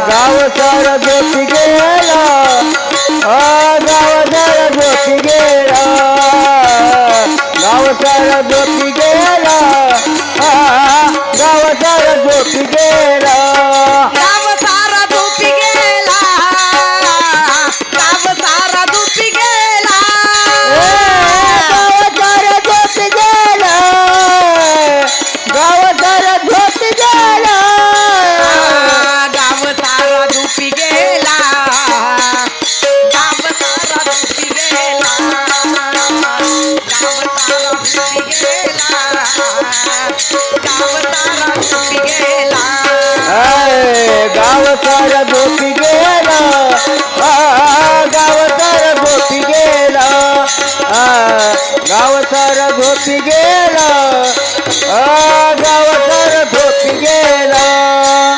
गाव सारा झोपी गेला, गाव सारा झोपी गेला, गाव सारा झोपी गेला, गाव सारा झोपी गेला. गाव सारा झोपी गेला, गाव सारा झोपी गेला, गाव सारा झोपी गेला, गाव सारा झोपी गेला. गाव सारा झोपी गेला, गाव सारा झोपी गेला, गाव सारा झोपी गेला, गाव सारा झोपी गेला. गाव सारा झोपी गेला, गाव सारा झोपी गेला, गाव सारा झोपी गेला.